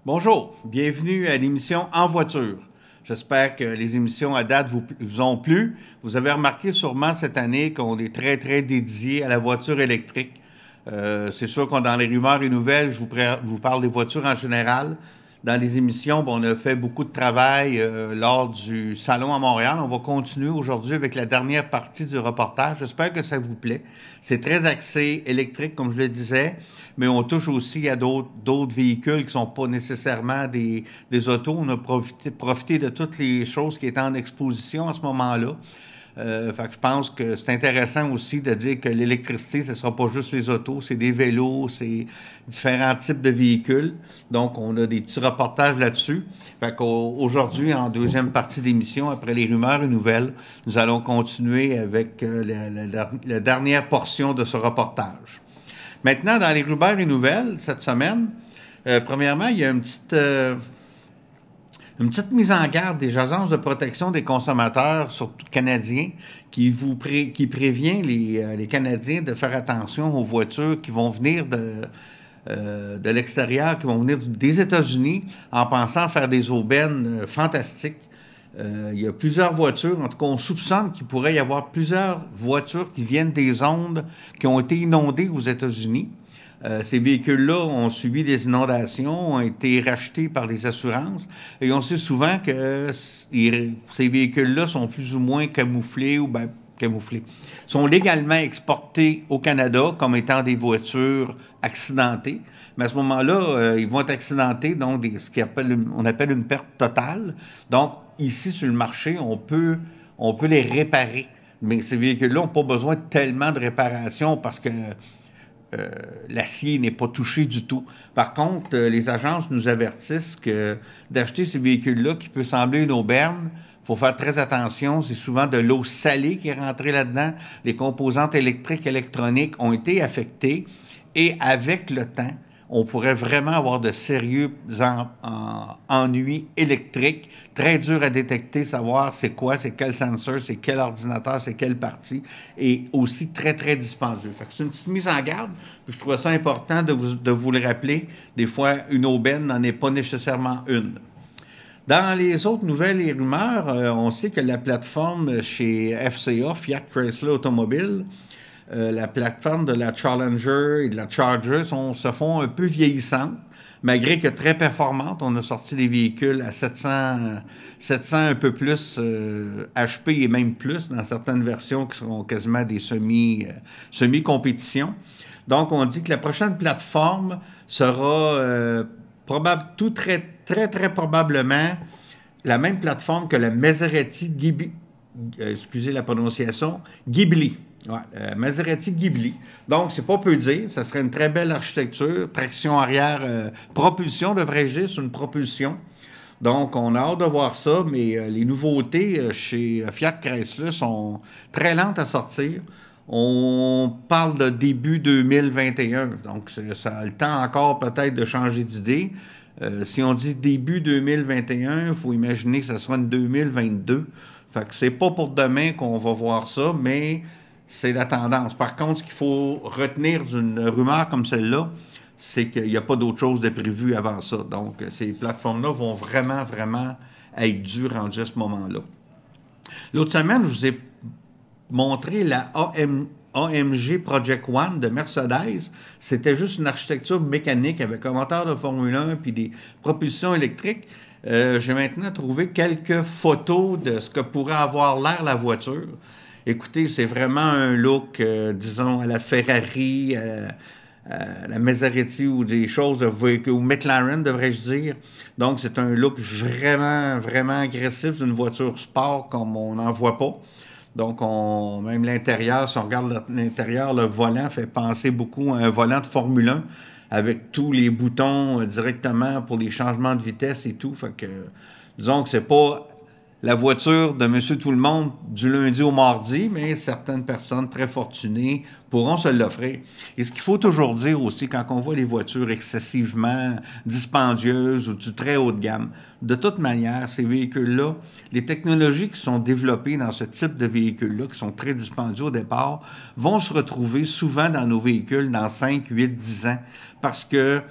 Bonjour, bienvenue à l'émission En voiture. J'espère que les émissions à date vous ont plu. Vous avez remarqué sûrement cette année qu'on est très dédié à la voiture électrique. C'est sûr qu'on dans les rumeurs et nouvelles, vous parle des voitures en général. Dans les émissions, on a fait beaucoup de travail lors du salon à Montréal. On va continuer aujourd'hui avec la dernière partie du reportage. J'espère que ça vous plaît. C'est très axé électrique, comme je le disais, mais on touche aussi à d'autres véhicules qui ne sont pas nécessairement des autos. On a profité de toutes les choses qui étaient en exposition à ce moment-là. Fait que je pense que c'est intéressant aussi de dire que l'électricité, ce ne sera pas juste les autos, c'est des vélos, c'est différents types de véhicules. Donc, on a des petits reportages là-dessus. Fait qu'aujourd'hui, en deuxième partie d'émission, après les rumeurs et nouvelles, nous allons continuer avec la dernière portion de ce reportage. Maintenant, dans les rumeurs et nouvelles, cette semaine, premièrement, il y a une petite mise en garde des agences de protection des consommateurs, surtout canadiens, qui prévient les Canadiens de faire attention aux voitures qui vont venir de l'extérieur, qui vont venir des États-Unis, en pensant faire des aubaines fantastiques. Il y a plusieurs voitures, en tout cas on soupçonne qu'il pourrait y avoir plusieurs voitures qui viennent des zones qui ont été inondées aux États-Unis. Ces véhicules-là ont subi des inondations, ont été rachetés par les assurances, et on sait souvent que ces véhicules-là sont plus ou moins camouflés ou camouflés. Sont légalement exportés au Canada comme étant des voitures accidentées, mais à ce moment-là, ils vont être accidentés, donc on appelle une perte totale. Donc, ici, sur le marché, on peut les réparer. Mais ces véhicules-là n'ont pas besoin tellement de réparation parce que l'acier n'est pas touché du tout. Par contre, les agences nous avertissent que d'acheter ces véhicules-là, qui peut sembler une aubaine, il faut faire très attention. C'est souvent de l'eau salée qui est rentrée là-dedans. Les composantes électriques, électroniques ont été affectées. Et avec le temps, on pourrait vraiment avoir de sérieux ennuis électriques, très dur à détecter, savoir c'est quoi, c'est quel sensor, c'est quel ordinateur, c'est quelle partie, et aussi très dispendieux. Fait que c'est une petite mise en garde, puis je trouvais ça important de vous le rappeler. Des fois, une aubaine n'en est pas nécessairement une. Dans les autres nouvelles et rumeurs, on sait que la plateforme chez FCA, Fiat Chrysler Automobile, la plateforme de la Challenger et de la Charger se font un peu vieillissantes, malgré que très performantes. On a sorti des véhicules à 700 un peu plus HP et même plus dans certaines versions qui sont quasiment des semi-compétitions. Donc, on dit que la prochaine plateforme sera très probablement la même plateforme que la Maserati Ghibli. Excusez la prononciation, Ghibli. Ouais, Maserati Ghibli. Donc, c'est pas peu dire. Ça serait une très belle architecture. Traction arrière, propulsion, devrais-je dire, c'est une propulsion. Donc, on a hâte de voir ça, mais les nouveautés chez Fiat Chrysler sont très lentes à sortir. On parle de début 2021. Donc, ça a le temps encore peut-être de changer d'idée. Si on dit début 2021, il faut imaginer que ça sera une 2022. Fait que c'est pas pour demain qu'on va voir ça, mais c'est la tendance. Par contre, ce qu'il faut retenir d'une rumeur comme celle-là, c'est qu'il n'y a pas d'autre chose de prévu avant ça. Donc, ces plateformes-là vont vraiment être dures rendues à ce moment-là. L'autre semaine, je vous ai montré la AMG Project One de Mercedes. C'était juste une architecture mécanique avec un moteur de Formule 1 puis des propulsions électriques. J'ai maintenant trouvé quelques photos de ce que pourrait avoir l'air la voiture. Écoutez, c'est vraiment un look, disons, à la Ferrari, à la Maserati ou des choses ou McLaren, devrais-je dire. Donc, c'est un look vraiment agressif d'une voiture sport comme on n'en voit pas. Donc, même l'intérieur, si on regarde l'intérieur, le volant fait penser beaucoup à un volant de Formule 1 avec tous les boutons directement pour les changements de vitesse et tout. Fait que, disons que c'est pas la voiture de Monsieur Tout-le-Monde du lundi au mardi, mais certaines personnes très fortunées pourront se l'offrir. Et ce qu'il faut toujours dire aussi, quand on voit les voitures excessivement dispendieuses ou du très haut de gamme, de toute manière, ces véhicules-là, les technologies qui sont développées dans ce type de véhicules-là, qui sont très dispendieux au départ, vont se retrouver souvent dans nos véhicules dans 5, 8, 10 ans, parce que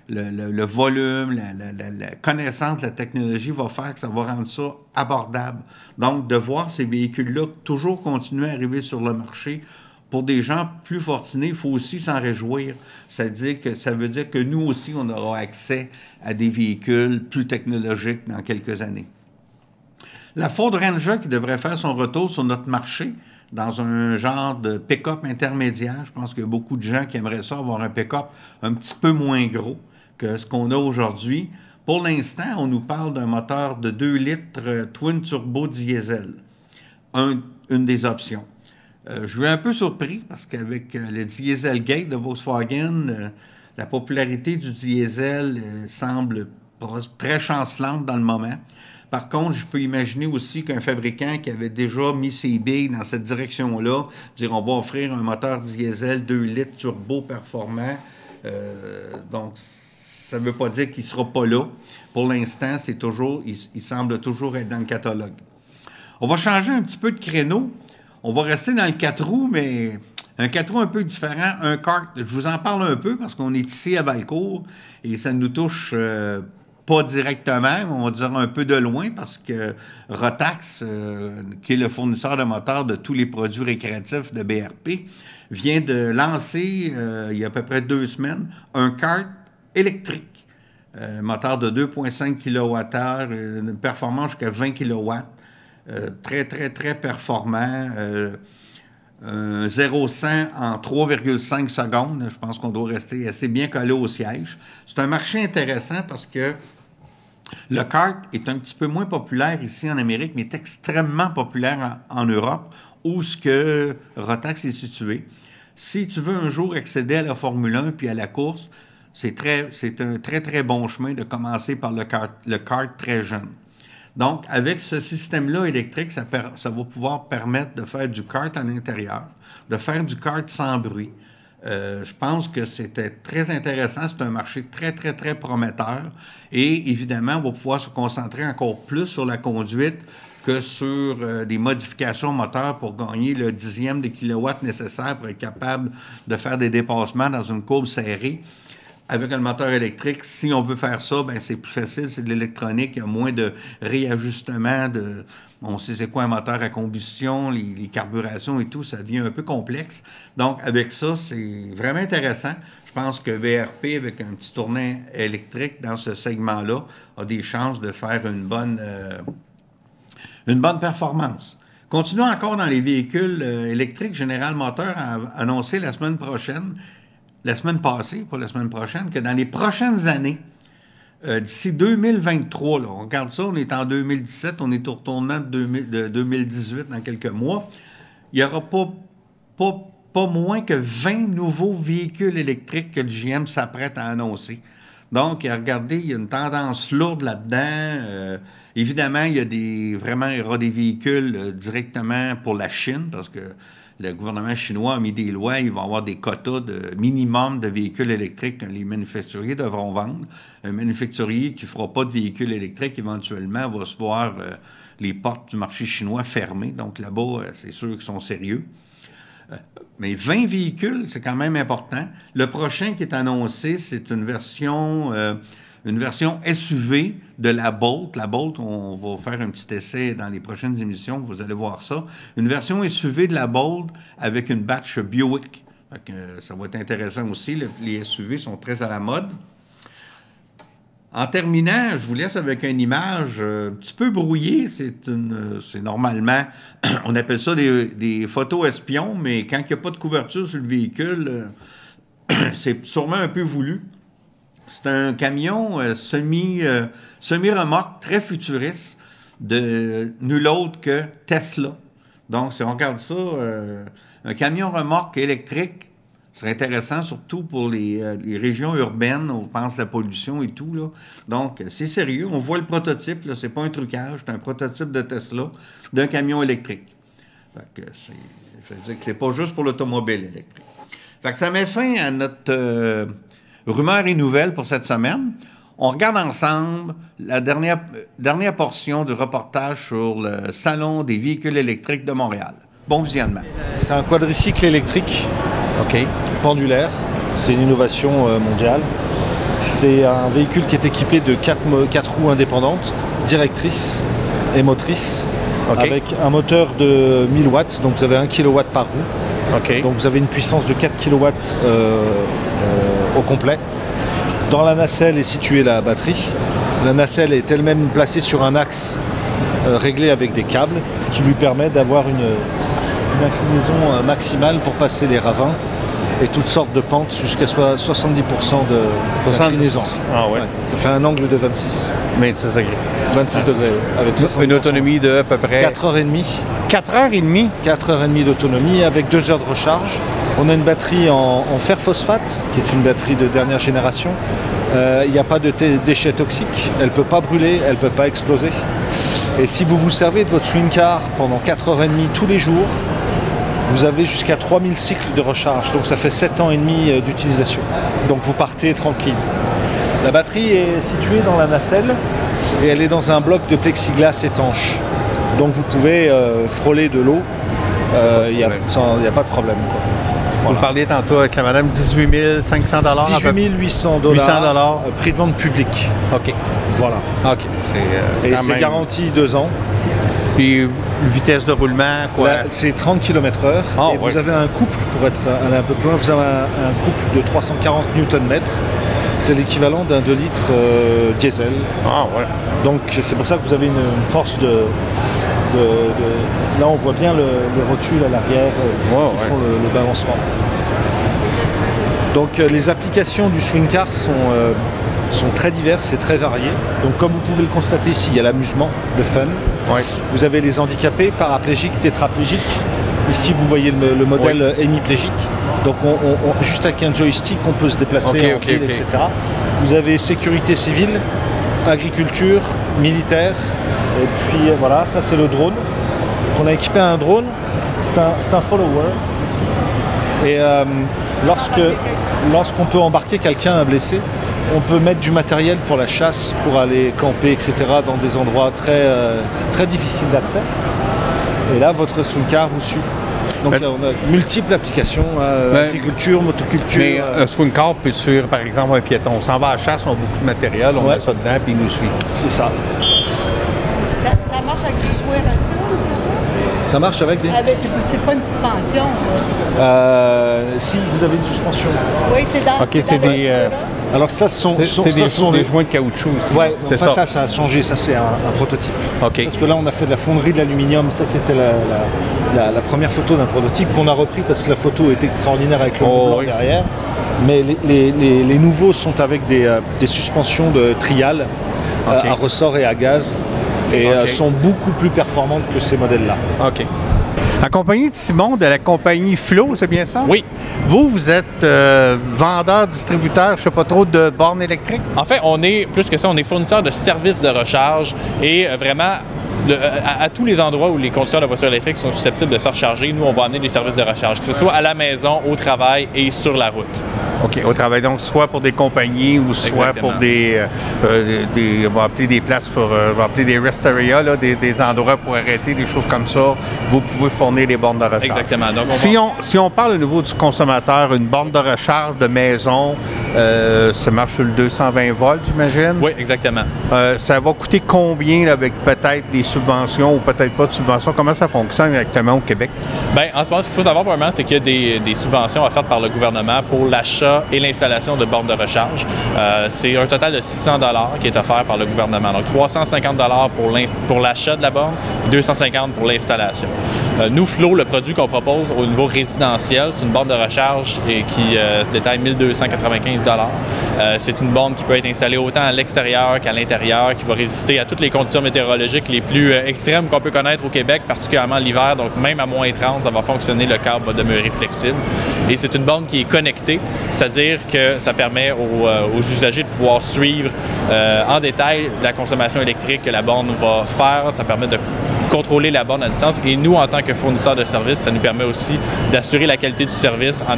le volume, la connaissance de la technologie va faire que ça va rendre ça abordable. Donc, de voir ces véhicules-là toujours continuer à arriver sur le marché, pour des gens plus fortunés, il faut aussi s'en réjouir. Ça veut dire que nous aussi, on aura accès à des véhicules plus technologiques dans quelques années. La Ford Ranger qui devrait faire son retour sur notre marché dans un genre de pick-up intermédiaire. Je pense qu'il y a beaucoup de gens qui aimeraient ça, avoir un pick-up un petit peu moins gros que ce qu'on a aujourd'hui. Pour l'instant, on nous parle d'un moteur de 2 litres twin turbo diesel. Une des options. Je suis un peu surpris parce qu'avec le Dieselgate de Volkswagen, la popularité du diesel semble très chancelante dans le moment. Par contre, je peux imaginer aussi qu'un fabricant qui avait déjà mis ses billes dans cette direction-là, dire on va offrir un moteur diesel 2 litres turbo performant, donc ça ne veut pas dire qu'il ne sera pas là. Pour l'instant, il semble toujours être dans le catalogue. On va changer un petit peu de créneau. On va rester dans le 4 roues, mais un 4 roues un peu différent, un kart. Je vous en parle un peu parce qu'on est ici à Valcourt et ça nous touche pas directement, on va dire un peu de loin parce que Rotax, qui est le fournisseur de moteurs de tous les produits récréatifs de BRP, vient de lancer, il y a à peu près 2 semaines, un kart électrique. Moteur de 2,5 kWh, une performance jusqu'à 20 kW. Très, très, très performant. 0-100 en 3,5 secondes. Je pense qu'on doit rester assez bien collé au siège. C'est un marché intéressant parce que le kart est un petit peu moins populaire ici en Amérique, mais est extrêmement populaire en Europe, où ce que Rotax est situé. Si tu veux un jour accéder à la Formule 1 puis à la course, c'est un très, très bon chemin de commencer par le kart très jeune. Donc, avec ce système-là électrique, ça va pouvoir permettre de faire du kart à l'intérieur, de faire du kart sans bruit. Je pense que c'était très intéressant. C'est un marché très, très, très prometteur. Et évidemment, on va pouvoir se concentrer encore plus sur la conduite que sur des modifications moteurs pour gagner le 10e des kilowatts nécessaire pour être capable de faire des dépassements dans une courbe serrée. Avec un moteur électrique, si on veut faire ça, ben c'est plus facile, c'est de l'électronique, il y a moins de réajustement, on sait c'est quoi un moteur à combustion, les carburations et tout, ça devient un peu complexe. Donc, avec ça, c'est vraiment intéressant. Je pense que VRP, avec un petit tournin électrique dans ce segment-là, a des chances de faire une bonne performance. Continuons encore dans les véhicules électriques. General Motors a annoncé la semaine passée, pas la semaine prochaine, que dans les prochaines années, d'ici 2023, là, on regarde ça, on est en 2017, on est au retournant de 2018 dans quelques mois, il n'y aura pas moins que 20 nouveaux véhicules électriques que le GM s'apprête à annoncer. Donc, regardez, il y a une tendance lourde là-dedans. Évidemment, il y aura des véhicules directement pour la Chine, parce que le gouvernement chinois a mis des lois, il va y avoir des quotas de minimum de véhicules électriques que les manufacturiers devront vendre. Un manufacturier qui ne fera pas de véhicules électriques, éventuellement, va se voir les portes du marché chinois fermées. Donc là-bas, c'est sûr qu'ils sont sérieux. Mais 20 véhicules, c'est quand même important. Le prochain qui est annoncé, c'est une version SUV de la Bolt. La Bolt, on va faire un petit essai dans les prochaines émissions, vous allez voir ça. Une version SUV de la Bolt avec une batch Buick. Ça va être intéressant aussi. Les SUV sont très à la mode. En terminant, je vous laisse avec une image un petit peu brouillée. C'est normalement, on appelle ça des photos espions, mais quand il n'y a pas de couverture sur le véhicule, c'est sûrement un peu voulu. C'est un camion semi-remorque très futuriste de nul autre que Tesla. Donc, si on regarde ça, un camion remorque électrique serait intéressant, surtout pour les régions urbaines, on pense à la pollution et tout, là. Donc, c'est sérieux. On voit le prototype, là, c'est pas un trucage, c'est un prototype de Tesla d'un camion électrique. Fait que ça veut dire que c'est pas juste pour l'automobile électrique. Fait que ça met fin à notre rumeurs et nouvelles pour cette semaine. On regarde ensemble la dernière portion du reportage sur le Salon des véhicules électriques de Montréal. Bon visionnement. C'est un quadricycle électrique OK. pendulaire. C'est une innovation mondiale. C'est un véhicule qui est équipé de 4 roues indépendantes, directrices et motrices, avec un moteur de 1000 watts, donc vous avez 1 kW par roue. Donc vous avez une puissance de 4 kW au complet. Dans la nacelle est située la batterie. La nacelle est elle-même placée sur un axe réglé avec des câbles, ce qui lui permet d'avoir une inclinaison maximale pour passer les ravins et toutes sortes de pentes jusqu'à 70% d'inclinaison. Ah ouais. Ça fait un angle de 26. 26 degrés. 26 degrés, avec 70%. Une autonomie de à peu près 4h30. 4h30? 4h30 d'autonomie avec 2 heures de recharge. On a une batterie en fer phosphate, qui est une batterie de dernière génération. Il n'y a pas de déchets toxiques, elle ne peut pas brûler, elle ne peut pas exploser. Et si vous vous servez de votre swing car pendant 4h30 tous les jours, vous avez jusqu'à 3000 cycles de recharge, donc ça fait 7 ans et demi d'utilisation. Donc vous partez tranquille. La batterie est située dans la nacelle et elle est dans un bloc de plexiglas étanche. Donc vous pouvez frôler de l'eau, il n'y a pas de problème, quoi. Vous parliez tantôt avec la madame, 18 500 $. 18 800 $. Prix de vente public. OK. Voilà. OK. Et c'est garanti 2 ans. Puis vitesse de roulement, quoi? C'est 30 km/h. Et vous avez un couple, pour aller un peu plus loin, vous avez un couple de 340 Nm. C'est l'équivalent d'un 2 litres diesel. Ah ouais. Donc c'est pour ça que vous avez une force de... Là on voit bien les rotules à l'arrière qui font le balancement. Donc les applications du swing car sont très diverses et très variées. Donc comme vous pouvez le constater ici, il y a l'amusement, le fun. Vous avez les handicapés, paraplégiques, tétraplégiques. Ici vous voyez le modèle hémiplégique. Donc juste avec un joystick on peut se déplacer en ville, etc. Vous avez sécurité civile, agriculture, militaire. Et puis voilà, ça c'est le drone. On a équipé un drone, c'est un follower ici. Et lorsqu'on peut embarquer quelqu'un blessé, on peut mettre du matériel pour la chasse, pour aller camper, etc. dans des endroits très difficiles d'accès. Et là, votre swing car vous suit. Donc on a multiples applications, agriculture, motoculture. Mais un swing car peut suivre par exemple un piéton. On s'en va à la chasse, on a beaucoup de matériel, on met ça dedans puis il nous suit. C'est ça. Ça marche avec des jouets là-dessus, c'est ça? Ça marche avec des... C'est pas une suspension. Si, vous avez une suspension. Oui, c'est dans, c'est des... Alors ça, ce sont des joints de caoutchouc aussi. Ouais, enfin, ça a changé, ça c'est un prototype. Parce que là on a fait de la fonderie de l'aluminium, ça c'était la première photo d'un prototype qu'on a repris parce que la photo était extraordinaire avec le blanc derrière. Mais les nouveaux sont avec des suspensions de trial à ressort et à gaz et sont beaucoup plus performantes que ces modèles-là. La compagnie de Simon, de la compagnie Flow, c'est bien ça? Oui. Vous êtes vendeur, distributeur, je ne sais pas trop, de bornes électriques? En fait, on est, plus que ça, on est fournisseur de services de recharge et vraiment, à tous les endroits où les conducteurs de voitures électriques sont susceptibles de se recharger, nous, on va amener des services de recharge, que ce soit à la maison, au travail et sur la route. OK, au travail, donc soit pour des compagnies ou soit pour on va appeler des places pour, on va appeler des rest areas, là, des endroits pour arrêter, des choses comme ça. Vous pouvez fournir les bornes de recharge. Exactement. Donc, si on parle au niveau du consommateur, une borne de recharge de maison, ça marche sur le 220 volts, j'imagine? Oui, exactement. Ça va coûter combien là, avec peut-être des subventions ou peut-être pas de subventions? Comment ça fonctionne exactement au Québec? Bien, en ce moment, ce qu'il faut savoir, premièrement, c'est qu'il y a des subventions offertes par le gouvernement pour l'achat et l'installation de bornes de recharge. C'est un total de 600 $ qui est offert par le gouvernement. Donc 350 $ pour l'achat de la borne et 250 $ pour l'installation. Nous, Flow, le produit qu'on propose au niveau résidentiel, c'est une borne de recharge qui se détaille 1295 $. C'est une borne qui peut être installée autant à l'extérieur qu'à l'intérieur, qui va résister à toutes les conditions météorologiques les plus extrêmes qu'on peut connaître au Québec, particulièrement l'hiver. Donc même à moins 30, ça va fonctionner, le câble va demeurer flexible. Et c'est une borne qui est connectée, c'est-à-dire que ça permet aux usagers de pouvoir suivre en détail la consommation électrique que la borne va faire. Ça permet de contrôler la borne à distance. Et nous, en tant que fournisseur de services, ça nous permet aussi d'assurer la qualité du service en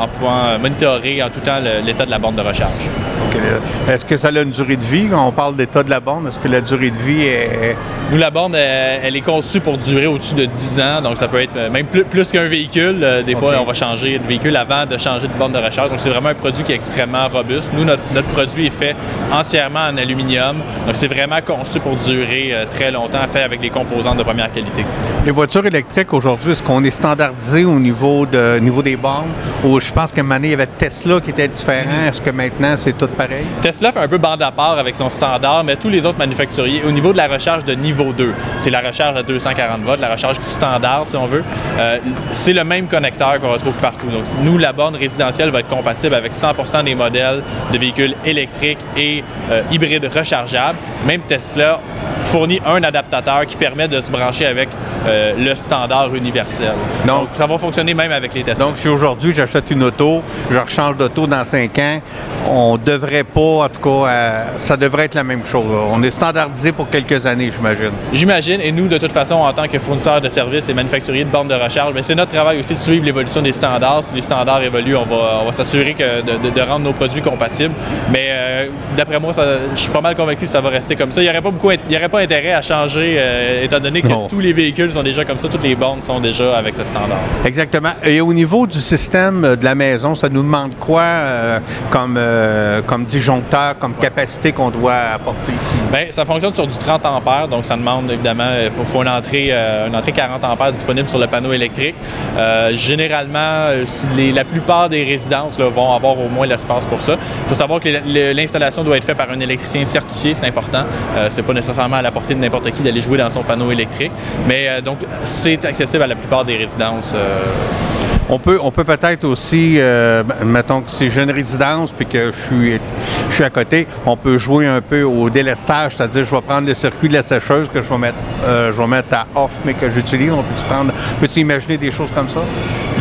pouvant monitorer en tout temps l'état de la borne de recharge. Okay. Est-ce que ça a une durée de vie? On parle d'état de la borne. Est-ce que la durée de vie est... Nous, la borne, elle est conçue pour durer au-dessus de 10 ans. Donc, ça peut être même plus qu'un véhicule. Des fois, on va changer de véhicule avant de changer de borne de recharge. Donc, c'est vraiment un produit qui est extrêmement robuste. Nous, notre produit est fait entièrement en aluminium. Donc, c'est vraiment conçu pour durer très longtemps, fait avec des composantes de première qualité. Les voitures électriques, aujourd'hui, est-ce qu'on est standardisé au niveau des bornes? Ou je pense qu'à un moment donné, il y avait Tesla qui était différent. Est-ce que maintenant, c'est tout pareil? Tesla fait un peu bande à part avec son standard, mais tous les autres manufacturiers, au niveau de la recharge de niveau 2, c'est la recharge à 240 watts, la recharge standard, si on veut, c'est le même connecteur qu'on retrouve partout. Donc, nous, la borne résidentielle va être compatible avec 100% des modèles de véhicules électriques et hybrides rechargeables. Même Tesla fournit un adaptateur qui permet de se brancher avec le standard universel. Donc, ça va fonctionner même avec les Tesla. Donc, si aujourd'hui j'achète une auto, je rechange d'auto dans 5 ans, on devrait pas, en tout cas, ça devrait être la même chose. On est standardisé pour quelques années, j'imagine. J'imagine, et nous, de toute façon, en tant que fournisseurs de services et manufacturiers de bornes de recharge, c'est notre travail aussi de suivre l'évolution des standards. Si les standards évoluent, on va s'assurer de rendre nos produits compatibles. Mais d'après moi, je suis pas mal convaincu que ça va rester comme ça. Il n'y aurait pas intérêt à changer, étant donné que tous les véhicules sont déjà comme ça, toutes les bornes sont déjà avec ce standard. Exactement. Et au niveau du système de la maison, ça nous demande quoi comme disjoncteur, comme capacité qu'on doit apporter ici? Bien, ça fonctionne sur du 30 ampères, donc ça demande évidemment, il faut une entrée 40 ampères disponible sur le panneau électrique. Généralement, la plupart des résidences là, vont avoir au moins l'espace pour ça. Il faut savoir que l'installation doit être faite par un électricien certifié, c'est important. C'est pas nécessairement à la portée de n'importe qui d'aller jouer dans son panneau électrique, mais donc c'est accessible à la plupart des résidences. On peut peut-être aussi, mettons que si j'ai une résidence puis que je suis à côté, on peut jouer un peu au délestage, c'est-à-dire je vais prendre le circuit de la sécheuse que je vais mettre à off mais que j'utilise. Peux-tu imaginer des choses comme ça?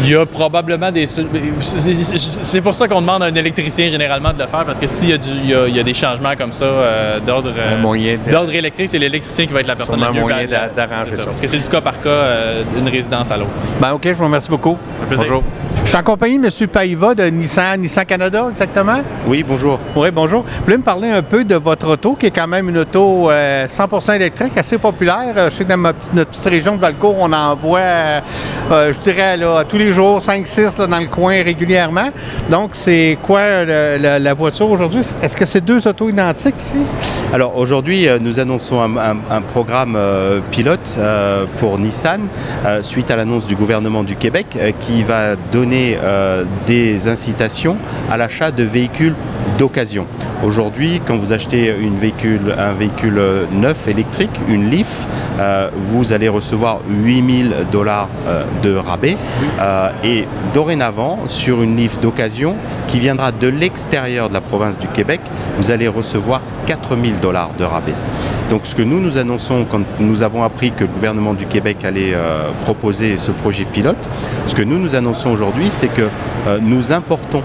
Il y a probablement des... C'est pour ça qu'on demande à un électricien généralement de le faire, parce que s'il y a des changements comme ça d'ordre électrique, c'est l'électricien qui va être la personne la mieux d'arranger ça. Parce que c'est du cas par cas d'une résidence à l'autre. Ben OK, je vous remercie beaucoup. Bonjour. Je suis en compagnie de M. Paiva de Nissan Canada, exactement? Oui, bonjour. Oui, bonjour. Vous voulez me parler un peu de votre auto, qui est quand même une auto 100% électrique, assez populaire. Je sais que dans notre petite région de Valcourt, on en voit, je dirais, là, tous les jours, 5-6 dans le coin régulièrement. Donc, c'est quoi la voiture aujourd'hui? Est-ce que c'est deux autos identiques ici? Alors, aujourd'hui, nous annonçons un programme pilote pour Nissan, suite à l'annonce du gouvernement du Québec, qui va donner des incitations à l'achat de véhicules d'occasion. Aujourd'hui, quand vous achetez un véhicule neuf électrique, une Leaf, vous allez recevoir 8 000 $ de rabais. Et dorénavant, sur une Leaf d'occasion qui viendra de l'extérieur de la province du Québec, vous allez recevoir 4 000 $ de rabais. Donc ce que nous annonçons quand nous avons appris que le gouvernement du Québec allait proposer ce projet pilote, ce que nous annonçons aujourd'hui, c'est que nous importons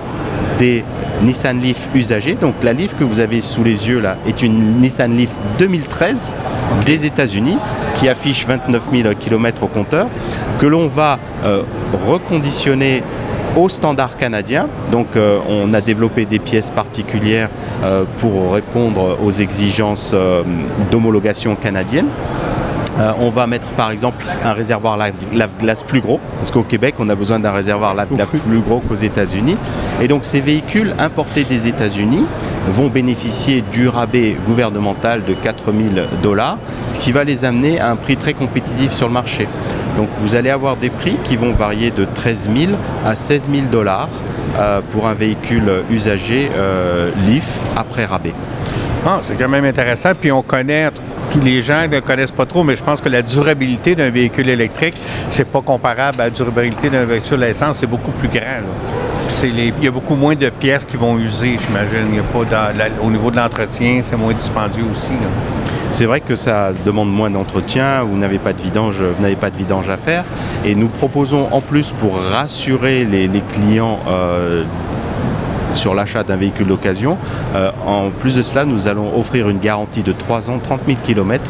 des Nissan Leaf usagés. Donc la Leaf que vous avez sous les yeux là est une Nissan Leaf 2013 des États-Unis qui affiche 29 000 km au compteur, que l'on va reconditionner au standard canadien. Donc on a développé des pièces particulières pour répondre aux exigences d'homologation canadienne. On va mettre par exemple un réservoir lave-glace plus gros, parce qu'au Québec on a besoin d'un réservoir lave-glace plus gros qu'aux États-Unis. Et donc ces véhicules importés des États-Unis vont bénéficier du rabais gouvernemental de 4 000 $, ce qui va les amener à un prix très compétitif sur le marché. Donc vous allez avoir des prix qui vont varier de 13 000 à 16 000 $ pour un véhicule usagé Leaf après rabais. Ah, c'est quand même intéressant. Puis on connaît, tous les gens ne connaissent pas trop, mais je pense que la durabilité d'un véhicule électrique, c'est pas comparable à la durabilité d'un véhicule à essence, c'est beaucoup plus grand. Il y a beaucoup moins de pièces qui vont user, j'imagine. Au niveau de l'entretien, c'est moins dispendieux aussi. C'est vrai que ça demande moins d'entretien, vous n'avez pas de vidange à faire. Et nous proposons en plus, pour rassurer les clients sur l'achat d'un véhicule d'occasion. En plus de cela, nous allons offrir une garantie de 3 ans, 30 000 km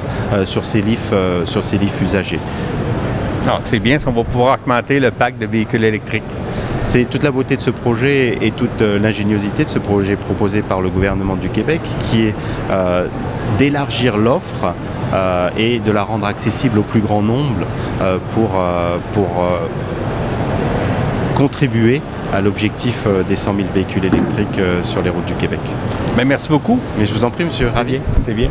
sur ces livres usagés. C'est bien, on va pouvoir augmenter le parc de véhicules électriques. C'est toute la beauté de ce projet et toute l'ingéniosité de ce projet proposé par le gouvernement du Québec, qui est d'élargir l'offre et de la rendre accessible au plus grand nombre pour contribuer à l'objectif des 100 000 véhicules électriques sur les routes du Québec. Merci beaucoup. Mais je vous en prie, monsieur. Ravi. C'est bien.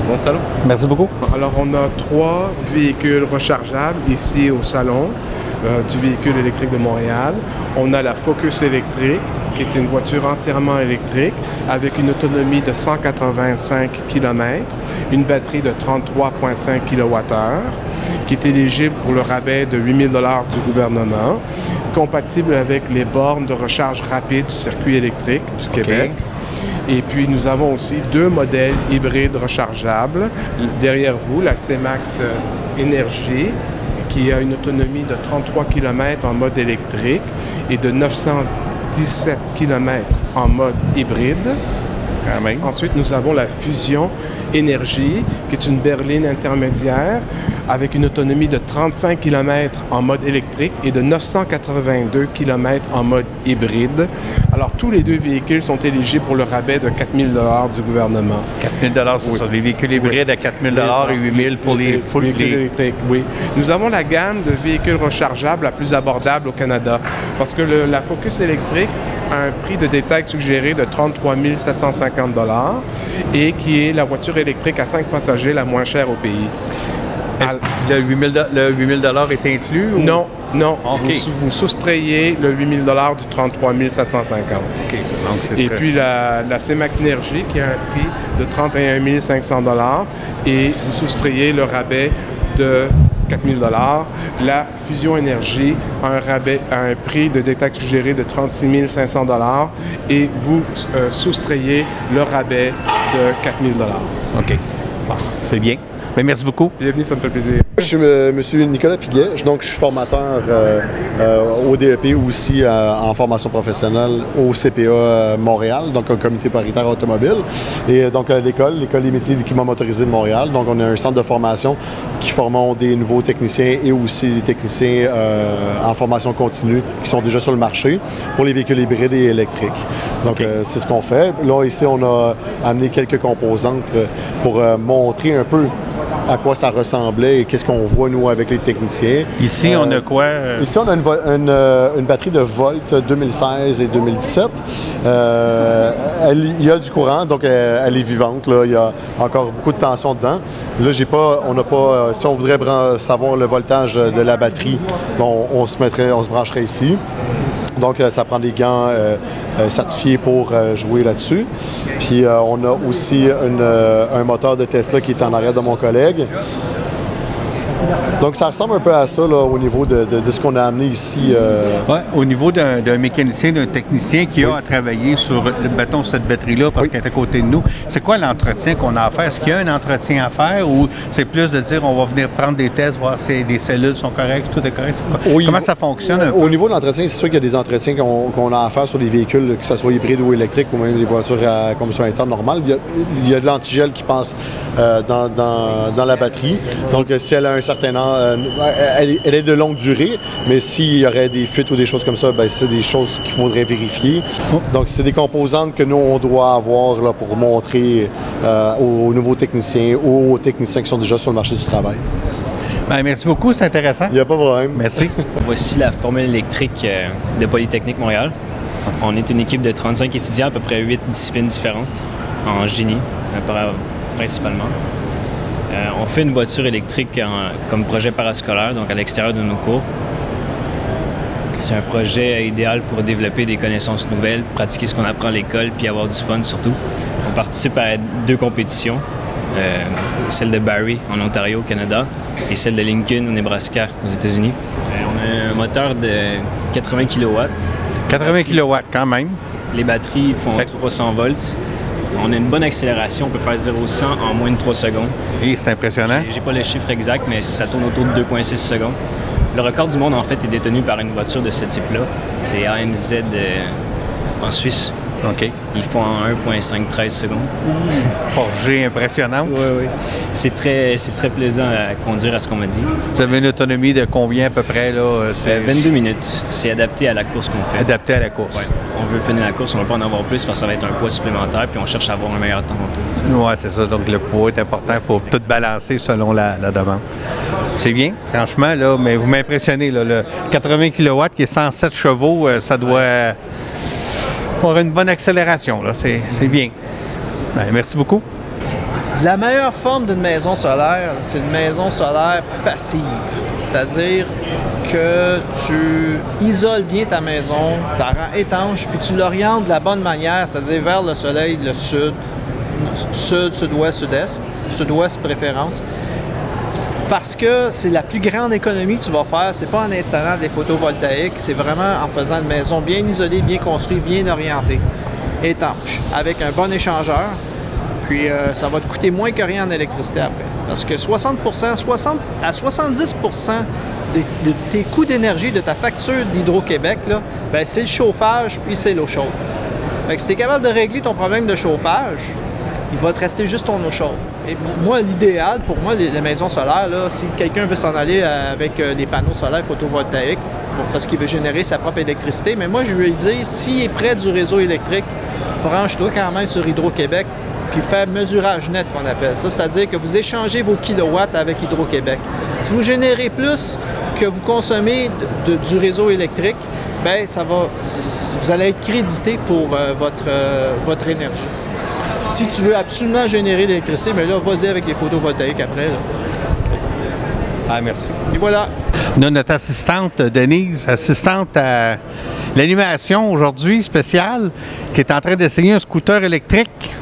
Bon salon. Merci beaucoup. Alors, on a 3 véhicules rechargeables ici au salon du véhicule électrique de Montréal. On a la Focus électrique, qui est une voiture entièrement électrique avec une autonomie de 185 km, une batterie de 33,5 kWh, qui est éligible pour le rabais de 8 000 $ du gouvernement, compatible avec les bornes de recharge rapide du circuit électrique du Québec. Et puis, nous avons aussi 2 modèles hybrides rechargeables. Derrière vous, la C-Max Énergie, qui a une autonomie de 33 km en mode électrique et de 917 km en mode hybride. Ensuite, nous avons la Fusion Énergie, qui est une berline intermédiaire avec une autonomie de 35 km en mode électrique et de 982 km en mode hybride. Alors, tous les 2 véhicules sont éligibles pour le rabais de 4 000 $ du gouvernement. 4 000 $, c'est ça. Les véhicules hybrides à 4 000 $ et 8 000 pour les véhicules électriques. Oui. Nous avons la gamme de véhicules rechargeables la plus abordable au Canada parce que la Focus électrique a un prix de détail suggéré de 33 750 $ et qui est la voiture électrique à 5 passagers la moins chère au pays. Le 8 000 $ est inclus? Ou? Non, non. Okay. Vous soustrayez le 8 000 $ du 33 750. Okay, et puis la C-Max Énergie qui a un prix de 31 500 $ et vous soustrayez le rabais de 4 000 $. La Fusion Énergie a un rabais, a un prix de détail suggéré de 36 500 $ et vous soustrayez le rabais de 4 000 $. OK. Bon, c'est bien. Bien, merci beaucoup. Bienvenue, ça me fait plaisir. Je suis M. Nicolas Piguet, donc je suis formateur au DEP ou aussi en formation professionnelle au CPA Montréal, donc au Comité paritaire automobile. Et donc l'École des métiers d'équipement motorisé de Montréal. Donc on a un centre de formation qui forme des nouveaux techniciens et aussi des techniciens en formation continue qui sont déjà sur le marché pour les véhicules hybrides et électriques. Donc c'est ce qu'on fait. Là, ici, on a amené quelques composantes pour montrer un peu à quoi ça ressemblait et qu'est-ce qu'on voit, nous, avec les techniciens. Ici, on a quoi? Ici, on a une batterie de Volt 2016 et 2017. Il y a du courant, donc elle est vivante. Là. Il y a encore beaucoup de tension dedans. Là, on n'a pas... si on voudrait savoir le voltage de la batterie, bon, on se brancherait ici. Donc, ça prend des gants certifiés pour jouer là-dessus. Puis, on a aussi un moteur de Tesla qui est en arrière de mon collègue. Donc, ça ressemble un peu à ça là, au niveau de ce qu'on a amené ici. Ouais, au niveau d'un mécanicien, d'un technicien qui a à travailler sur cette batterie-là parce qu'elle est à côté de nous. C'est quoi l'entretien qu'on a à faire? Est-ce qu'il y a un entretien à faire ou c'est plus de dire on va venir prendre des tests, voir si les cellules sont correctes, tout est correct? Comment ça fonctionne un peu? Au niveau de l'entretien, c'est sûr qu'il y a des entretiens qu'on a à faire sur les véhicules, que ce soit hybrides ou électriques ou même des voitures à combustion interne normale. Il y a de l'antigel qui passe dans la batterie. Donc, si elle a un certain âge, elle est de longue durée, mais s'il y aurait des fuites ou des choses comme ça, ben, c'est des choses qu'il faudrait vérifier. Donc, c'est des composantes que nous, on doit avoir là, pour montrer aux nouveaux techniciens ou aux techniciens qui sont déjà sur le marché du travail. Bien, merci beaucoup, c'est intéressant. Il n'y a pas de problème. Merci. Voici la formule électrique de Polytechnique Montréal. On est une équipe de 35 étudiants, à peu près 8 disciplines différentes, en génie principalement. On fait une voiture électrique comme projet parascolaire, donc à l'extérieur de nos cours. C'est un projet idéal pour développer des connaissances nouvelles, pratiquer ce qu'on apprend à l'école, puis avoir du fun surtout. On participe à 2 compétitions, celle de Barrie en Ontario, au Canada, et celle de Lincoln au Nebraska, aux États-Unis. On a un moteur de 80 kW. 80 kW quand même. Les batteries font 300 volts. On a une bonne accélération, on peut faire 0-100 en moins de 3 secondes. Et c'est impressionnant. J'ai pas le chiffre exact, mais ça tourne autour de 2,6 secondes. Le record du monde, en fait, est détenu par une voiture de ce type-là. C'est AMZ en Suisse. OK. Ils font en 1,5-13 secondes. Forgée impressionnante. Oui, oui. C'est très plaisant à conduire à ce qu'on m'a dit. Vous avez une autonomie de combien à peu près? Là? 22 minutes. C'est adapté à la course qu'on fait. Adapté à la course. Ouais. On veut finir la course, on ne veut pas en avoir plus parce que ça va être un poids supplémentaire, puis on cherche à avoir un meilleur temps en tout. Oui, c'est ça. Donc le poids est important. Il faut tout balancer selon la demande. C'est bien, franchement, là, mais vous m'impressionnez. Là, le 80 kW qui est 107 chevaux, ça doit avoir une bonne accélération. Là. C'est bien. Ben, merci beaucoup. La meilleure forme d'une maison solaire, c'est une maison solaire passive. C'est-à-dire que tu isoles bien ta maison, tu la rends étanche, puis tu l'orientes de la bonne manière, c'est-à-dire vers le soleil, le sud, sud-ouest, sud-est, sud-ouest préférence. Parce que c'est la plus grande économie que tu vas faire, c'est pas en installant des photovoltaïques, c'est vraiment en faisant une maison bien isolée, bien construite, bien orientée, étanche, avec un bon échangeur. Puis ça va te coûter moins que rien en électricité après. Parce que 60 à 70 de tes coûts d'énergie, de ta facture d'Hydro-Québec, ben, c'est le chauffage puis c'est l'eau chaude. Fait que si tu es capable de régler ton problème de chauffage, il va te rester juste ton eau chaude. Et moi, l'idéal, pour moi, les maisons solaires, là, si quelqu'un veut s'en aller avec des panneaux solaires photovoltaïques parce qu'il veut générer sa propre électricité, mais moi, je lui dis, s'il est près du réseau électrique, branche-toi quand même sur Hydro-Québec puis faire mesurage net, qu'on appelle ça. C'est-à-dire que vous échangez vos kilowatts avec Hydro-Québec. Si vous générez plus que vous consommez du réseau électrique, bien, vous allez être crédité pour votre énergie. Si tu veux absolument générer de l'électricité, bien là, vas-y avec les photovoltaïques après. Là. Ah, merci. Et voilà. On a notre assistante, Denise, assistante à l'animation aujourd'hui spéciale, qui est en train d'essayer un scooter électrique.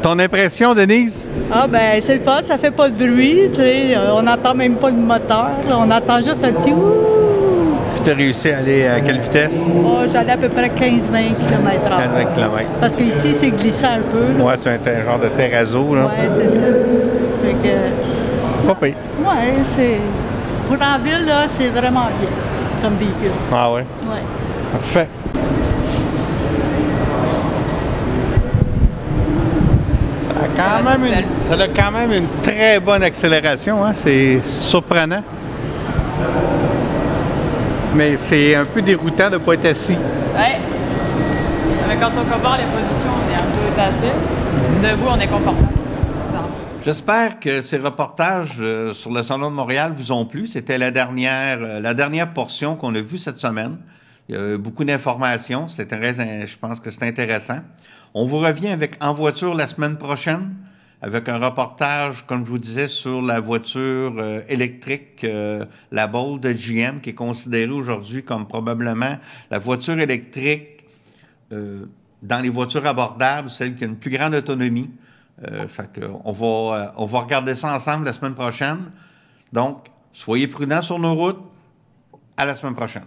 Ton impression, Denise? Ah ben c'est le fun, ça fait pas de bruit, tu sais, on n'entend même pas le moteur, là, on entend juste un petit ouh. Puis tu as réussi à aller à quelle vitesse? Oh, j'allais à peu près 15-20 km/h. 15-20 km. Parce qu'ici, c'est glissant un peu. Oui, c'est un genre de terrazzo, là. Oui, c'est ça. Fait que, pas pire. Oui, c'est... Pour en ville, là, c'est vraiment bien comme véhicule. Ah oui? Oui. Parfait. Ça a quand même une très bonne accélération, hein? C'est surprenant. Mais c'est un peu déroutant de ne pas être assis. Oui. Mais quand on compare les positions, on est un peu assis. Debout, on est confortable. J'espère que ces reportages sur le Salon de Montréal vous ont plu. C'était la dernière portion qu'on a vue cette semaine. Il y a beaucoup d'informations. Je pense que c'est intéressant. On vous revient avec En voiture la semaine prochaine, avec un reportage, comme je vous disais, sur la voiture électrique, la Bolt de GM, qui est considérée aujourd'hui comme probablement la voiture électrique dans les voitures abordables, celle qui a une plus grande autonomie. On va regarder ça ensemble la semaine prochaine. Donc, soyez prudents sur nos routes. À la semaine prochaine.